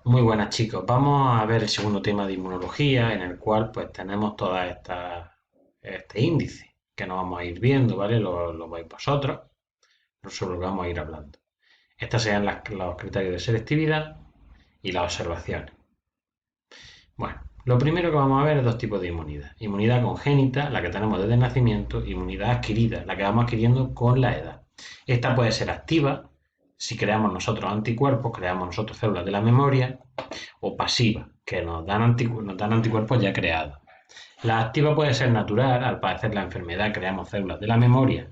Muy buenas chicos, vamos a ver el segundo tema de inmunología en el cual pues tenemos todas este índice que nos vamos a ir viendo, ¿vale? Lo veis vosotros, sobre lo que vamos a ir hablando. Estos serían los criterios de selectividad y las observaciones. Bueno, lo primero que vamos a ver es dos tipos de inmunidad. Inmunidad congénita, la que tenemos desde el nacimiento, y inmunidad adquirida, la que vamos adquiriendo con la edad. Esta puede ser activa, si creamos nosotros anticuerpos, creamos nosotros células de la memoria, o pasiva, que nos dan anticuerpos ya creados. La activa puede ser natural, al padecer la enfermedad creamos células de la memoria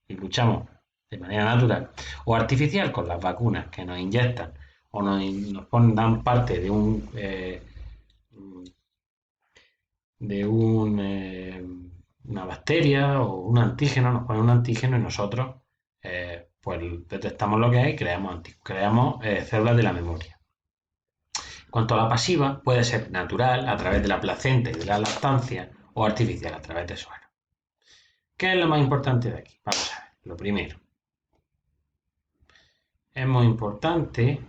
y luchamos de manera natural, o artificial con las vacunas que nos inyectan o dan parte de una bacteria o un antígeno, nos ponen un antígeno y nosotros pues detectamos lo que hay y creamos células de la memoria. En cuanto a la pasiva, puede ser natural a través de la placenta y de la lactancia o artificial a través de suero. ¿Qué es lo más importante de aquí? Vamos a ver. Lo primero, es muy importante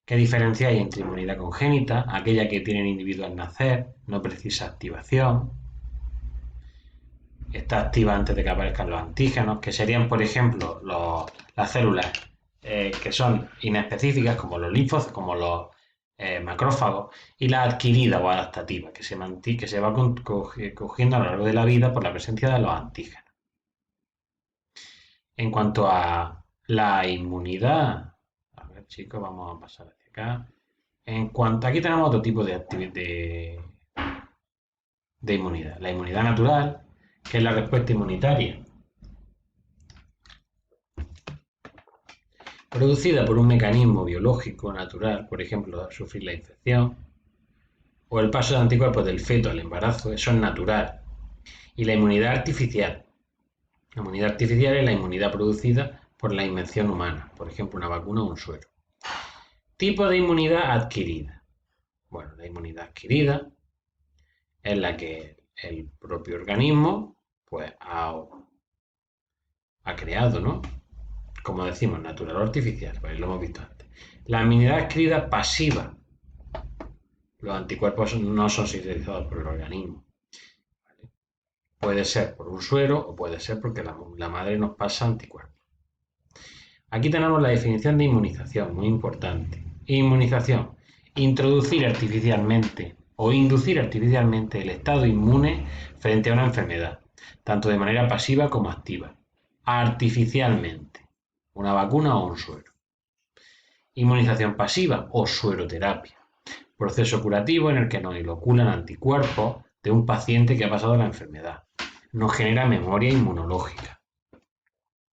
que diferenciáis entre inmunidad congénita, aquella que tiene el individuo al nacer, no precisa activación, está activa antes de que aparezcan los antígenos, que serían, por ejemplo, las células que son inespecíficas, como los linfocitos, como los macrófagos, y la adquirida o adaptativa, que se va cogiendo a lo largo de la vida por la presencia de los antígenos. En cuanto a la inmunidad, a ver chicos, vamos a pasar hacia acá. Aquí tenemos otro tipo de inmunidad. La inmunidad natural, que es la respuesta inmunitaria, producida por un mecanismo biológico natural, por ejemplo, sufrir la infección, o el paso de anticuerpos del feto al embarazo, eso es natural. Y la inmunidad artificial. La inmunidad artificial es la inmunidad producida por la invención humana, por ejemplo, una vacuna o un suero. Tipo de inmunidad adquirida. Bueno, la inmunidad adquirida es la que el propio organismo pues ha creado, ¿no? Como decimos, natural o artificial, pues lo hemos visto antes. La inmunidad adquirida pasiva. Los anticuerpos no son sintetizados por el organismo. ¿Vale? Puede ser por un suero o puede ser porque la madre nos pasa anticuerpos. Aquí tenemos la definición de inmunización, muy importante. Inmunización, introducir artificialmente o inducir artificialmente el estado inmune frente a una enfermedad, tanto de manera pasiva como activa, artificialmente, una vacuna o un suero. Inmunización pasiva o sueroterapia, proceso curativo en el que nos inoculan anticuerpos de un paciente que ha pasado la enfermedad. Nos genera memoria inmunológica.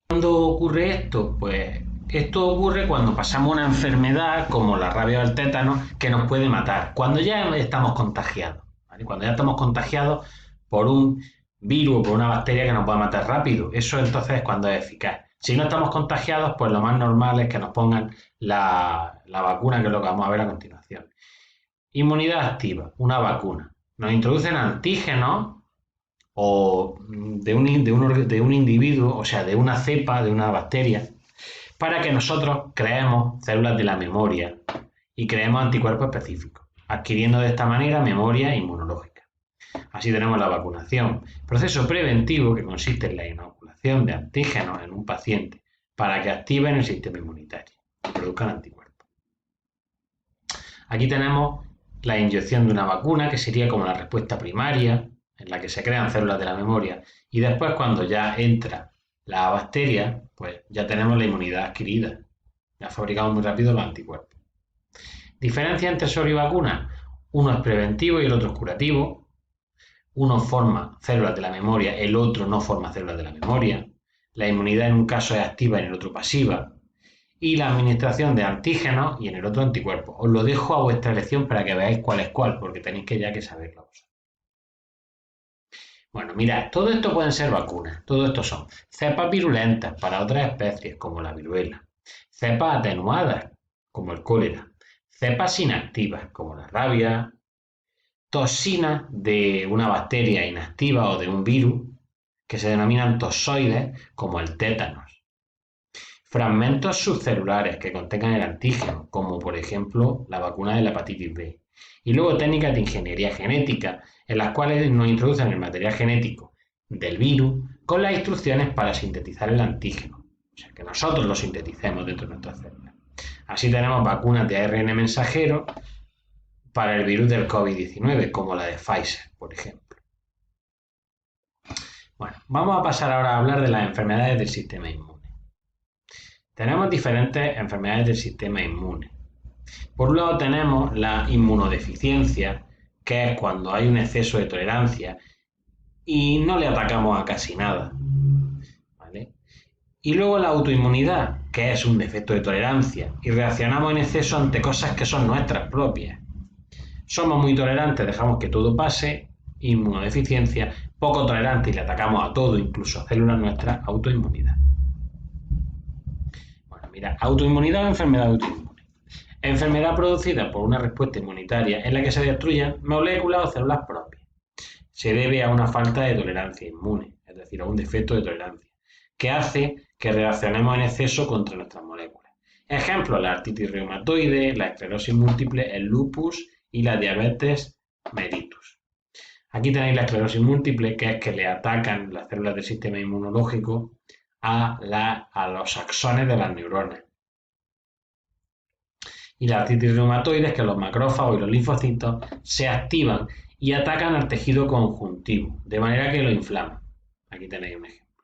¿Cuándo ocurre esto? Pues esto ocurre cuando pasamos una enfermedad como la rabia o el tétano que nos puede matar, cuando ya estamos contagiados, ¿vale? Cuando ya estamos contagiados por un virus o por una bacteria que nos va a matar rápido. Eso entonces es cuando es eficaz. Si no estamos contagiados, pues lo más normal es que nos pongan la vacuna, que es lo que vamos a ver a continuación. Inmunidad activa, una vacuna. Nos introducen antígenos o de un individuo, o sea, de una cepa, de una bacteria, para que nosotros creemos células de la memoria y creemos anticuerpos específicos, adquiriendo de esta manera memoria inmunológica. Así tenemos la vacunación, proceso preventivo que consiste en la inoculación de antígenos en un paciente para que activen el sistema inmunitario y produzcan anticuerpos. Aquí tenemos la inyección de una vacuna, que sería como la respuesta primaria, en la que se crean células de la memoria, y después cuando ya entra la bacteria, pues ya tenemos la inmunidad adquirida. Ya fabricamos muy rápido los anticuerpos. ¿Diferencia entre suero y vacuna? Uno es preventivo y el otro es curativo. Uno forma células de la memoria, el otro no forma células de la memoria. La inmunidad en un caso es activa y en el otro pasiva. Y la administración de antígenos y en el otro anticuerpos. Os lo dejo a vuestra elección para que veáis cuál es cuál, porque tenéis que saberlo. Bueno, mirad, todo esto pueden ser vacunas, todo esto son cepas virulentas para otras especies, como la viruela, cepas atenuadas, como el cólera, cepas inactivas, como la rabia, toxinas de una bacteria inactiva o de un virus, que se denominan toxoides, como el tétanos, fragmentos subcelulares que contengan el antígeno, como por ejemplo la vacuna de la hepatitis B. Y luego técnicas de ingeniería genética, en las cuales nos introducen el material genético del virus con las instrucciones para sintetizar el antígeno. O sea, que nosotros lo sinteticemos dentro de nuestras células. Así tenemos vacunas de ARN mensajero para el virus del COVID-19, como la de Pfizer, por ejemplo. Bueno, vamos a pasar ahora a hablar de las enfermedades del sistema inmune. Tenemos diferentes enfermedades del sistema inmune. Por un lado tenemos la inmunodeficiencia, que es cuando hay un exceso de tolerancia y no le atacamos a casi nada. ¿Vale? Y luego la autoinmunidad, que es un defecto de tolerancia y reaccionamos en exceso ante cosas que son nuestras propias. Somos muy tolerantes, dejamos que todo pase, inmunodeficiencia, poco tolerante y le atacamos a todo, incluso a células nuestras, autoinmunidad. Bueno, mira, autoinmunidad o enfermedad autoinmune. Enfermedad producida por una respuesta inmunitaria en la que se destruyen moléculas o células propias. Se debe a una falta de tolerancia inmune, es decir, a un defecto de tolerancia, que hace que reaccionemos en exceso contra nuestras moléculas. Ejemplos, la artritis reumatoide, la esclerosis múltiple, el lupus y la diabetes mellitus. Aquí tenéis la esclerosis múltiple, que es que le atacan las células del sistema inmunológico a los axones de las neuronas. Y la artritis reumatoide es que los macrófagos y los linfocitos se activan y atacan al tejido conjuntivo, de manera que lo inflaman. Aquí tenéis un ejemplo.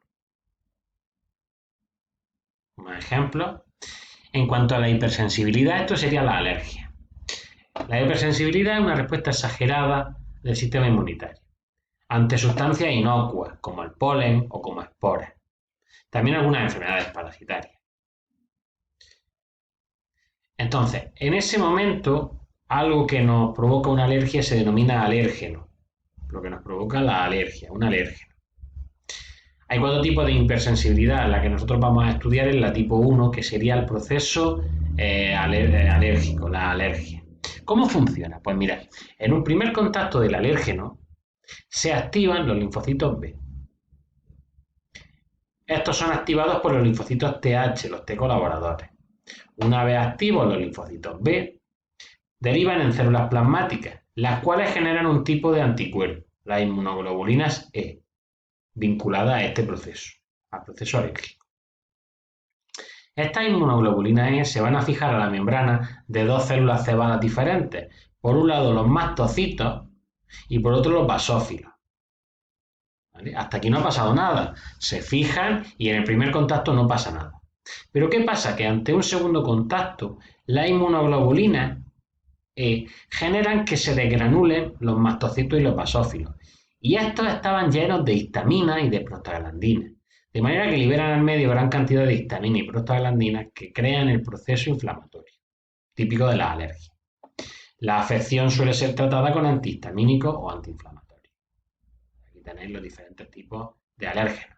Más ejemplos. En cuanto a la hipersensibilidad, esto sería la alergia. La hipersensibilidad es una respuesta exagerada del sistema inmunitario ante sustancias inocuas como el polen o como esporas. También algunas enfermedades parasitarias. Entonces, en ese momento, algo que nos provoca una alergia se denomina alérgeno, lo que nos provoca la alergia, un alérgeno. Hay 4 tipos de hipersensibilidad. La que nosotros vamos a estudiar es la tipo 1, que sería el proceso alérgico, la alergia. ¿Cómo funciona? Pues mirad, en un primer contacto del alérgeno se activan los linfocitos B. Estos son activados por los linfocitos TH, los T colaboradores. Una vez activos los linfocitos B, derivan en células plasmáticas, las cuales generan un tipo de anticuerpo, las inmunoglobulinas E, vinculadas a este proceso, al proceso alérgico. Estas inmunoglobulinas E se van a fijar a la membrana de 2 células cebadas diferentes. Por un lado los mastocitos y por otro los basófilos. ¿Vale? Hasta aquí no ha pasado nada. Se fijan y en el primer contacto no pasa nada. Pero ¿qué pasa? Que ante un segundo contacto, las inmunoglobulinas generan que se desgranulen los mastocitos y los basófilos. Y estos estaban llenos de histamina y de prostaglandina. De manera que liberan al medio gran cantidad de histamina y prostaglandina que crean el proceso inflamatorio, típico de las alergias. La afección suele ser tratada con antihistamínicos o antiinflamatorios. Aquí tenéis los diferentes tipos de alérgenos.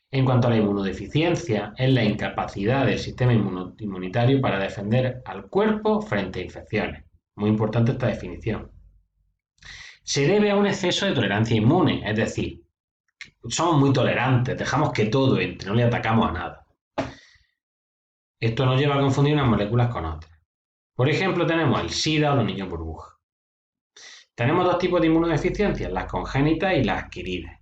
En cuanto a la inmunodeficiencia, es la incapacidad del sistema inmunitario para defender al cuerpo frente a infecciones. Muy importante esta definición. Se debe a un exceso de tolerancia inmune, es decir, somos muy tolerantes, dejamos que todo entre, no le atacamos a nada. Esto nos lleva a confundir unas moléculas con otras. Por ejemplo, tenemos el SIDA o los niños burbuja. Tenemos 2 tipos de inmunodeficiencias, las congénitas y las adquiridas.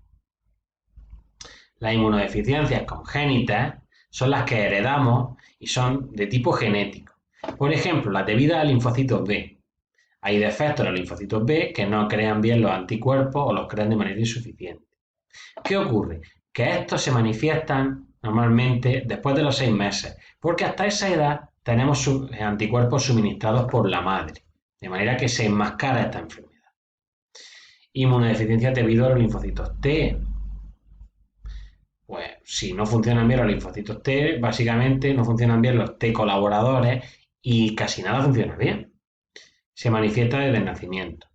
Las inmunodeficiencias congénitas son las que heredamos y son de tipo genético. Por ejemplo, las debidas a linfocitos B. Hay defectos en los linfocitos B que no crean bien los anticuerpos o los crean de manera insuficiente. ¿Qué ocurre? Que estos se manifiestan normalmente después de los 6 meses, porque hasta esa edad tenemos anticuerpos suministrados por la madre, de manera que se enmascara esta enfermedad. Inmunodeficiencia debido a los linfocitos T. Pues si no funcionan bien los linfocitos T, básicamente no funcionan bien los T colaboradores y casi nada funciona bien. Se manifiesta desde el nacimiento,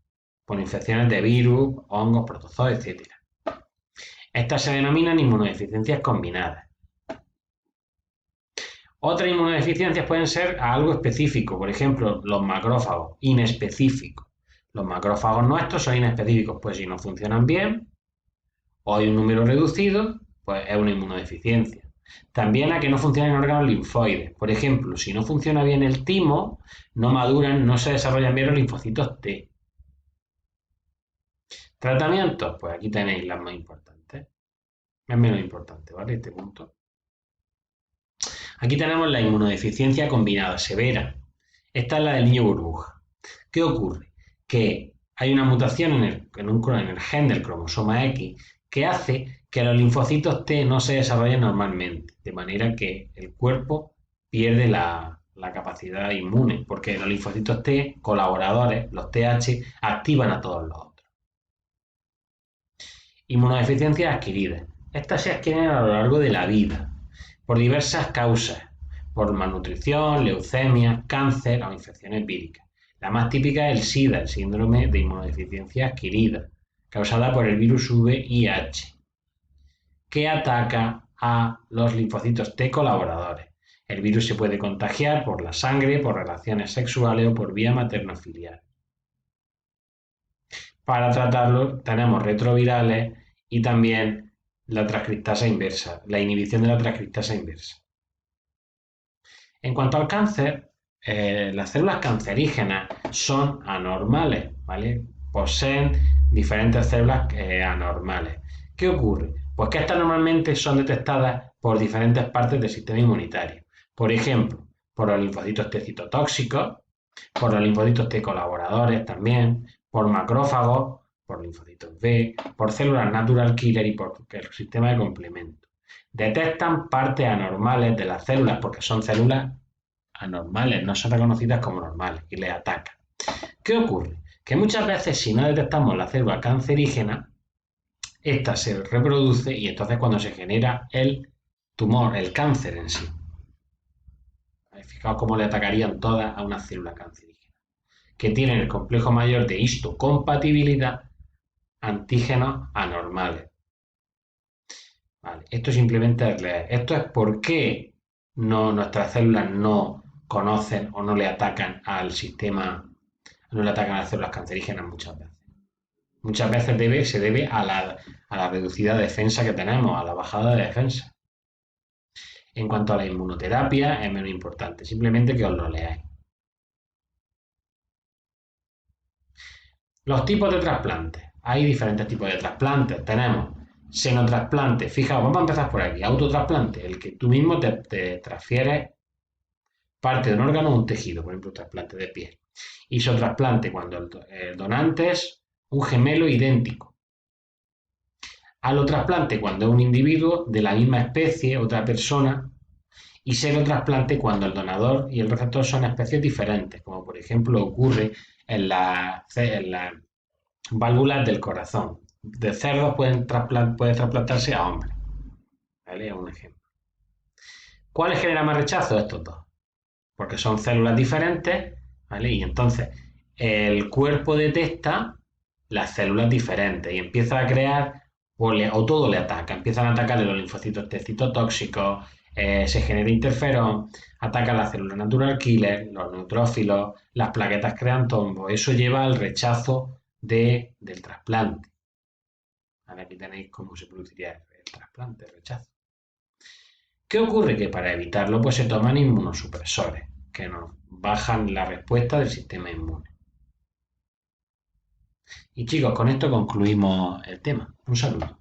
por infecciones de virus, hongos, protozoos, etc. Estas se denominan inmunodeficiencias combinadas. Otras inmunodeficiencias pueden ser a algo específico, por ejemplo, los macrófagos, inespecíficos. Los macrófagos nuestros son inespecíficos, pues si no funcionan bien, o hay un número reducido, pues es una inmunodeficiencia. También a que no funcionan órganos linfoides. Por ejemplo, si no funciona bien el timo, no maduran, no se desarrollan bien los linfocitos T. Tratamientos, pues aquí tenéis las más importantes. Es menos importante, ¿vale? Este punto. Aquí tenemos la inmunodeficiencia combinada severa. Esta es la del niño burbuja. ¿Qué ocurre? Que hay una mutación en el gen del cromosoma X que hace que los linfocitos T no se desarrollen normalmente, de manera que el cuerpo pierde la capacidad inmune, porque los linfocitos T colaboradores, los TH, activan a todos los otros. Inmunodeficiencias adquiridas. Estas se adquieren a lo largo de la vida, por diversas causas, por malnutrición, leucemia, cáncer o infecciones víricas. La más típica es el SIDA, el síndrome de inmunodeficiencia adquirida, causada por el virus VIH, que ataca a los linfocitos T colaboradores. El virus se puede contagiar por la sangre, por relaciones sexuales o por vía materno-filial. Para tratarlo tenemos retrovirales y también la transcriptasa inversa, la inhibición de la transcriptasa inversa. En cuanto al cáncer, las células cancerígenas son anormales, ¿vale? Poseen diferentes células anormales. ¿Qué ocurre? Pues que estas normalmente son detectadas por diferentes partes del sistema inmunitario. Por ejemplo, por los linfocitos T citotóxicos, por los linfocitos T colaboradores también, por macrófagos, por linfocitos B, por células natural killer y por el sistema de complemento. Detectan partes anormales de las células porque son células anormales, no son reconocidas como normales y les atacan. ¿Qué ocurre? Que muchas veces si no detectamos la célula cancerígena, esta se reproduce y entonces cuando se genera el tumor, el cáncer en sí. Fijaos cómo le atacarían todas a una célula cancerígena, que tienen el complejo mayor de histocompatibilidad, antígenos anormales. Vale, esto simplemente es leer. Esto es por qué nuestras células no conocen o no le atacan al sistema, no le atacan a las células cancerígenas muchas veces. Muchas veces se debe a la reducida defensa que tenemos, a la bajada de defensa. En cuanto a la inmunoterapia, es menos importante, simplemente que os lo leáis. Los tipos de trasplantes. Hay diferentes tipos de trasplantes. Tenemos senotrasplante. Fijaos, vamos a empezar por aquí. Autotrasplante, el que tú mismo te transfieres parte de un órgano o un tejido, por ejemplo, trasplante de piel. Isotrasplante, cuando el donante es un gemelo idéntico. Allotrasplante, cuando es un individuo de la misma especie, otra persona. Y serotrasplante, cuando el donador y el receptor son especies diferentes, como por ejemplo ocurre en las válvulas del corazón. De cerdos puede trasplantarse a hombres. ¿Vale? Es un ejemplo. ¿Cuáles generan más rechazo? Estos dos. Porque son células diferentes, ¿vale? Y entonces el cuerpo detecta las células diferentes y empieza a crear, o todo le ataca, empiezan a atacarle los linfocitos T citotóxicos, se genera interferón, ataca la célula natural killer, los neutrófilos, las plaquetas crean tombos. Eso lleva al rechazo del trasplante. Ahora aquí tenéis cómo se produciría el trasplante, el rechazo. ¿Qué ocurre? Que para evitarlo pues se toman inmunosupresores, que nos bajan la respuesta del sistema inmune. Y chicos, con esto concluimos el tema. Un saludo.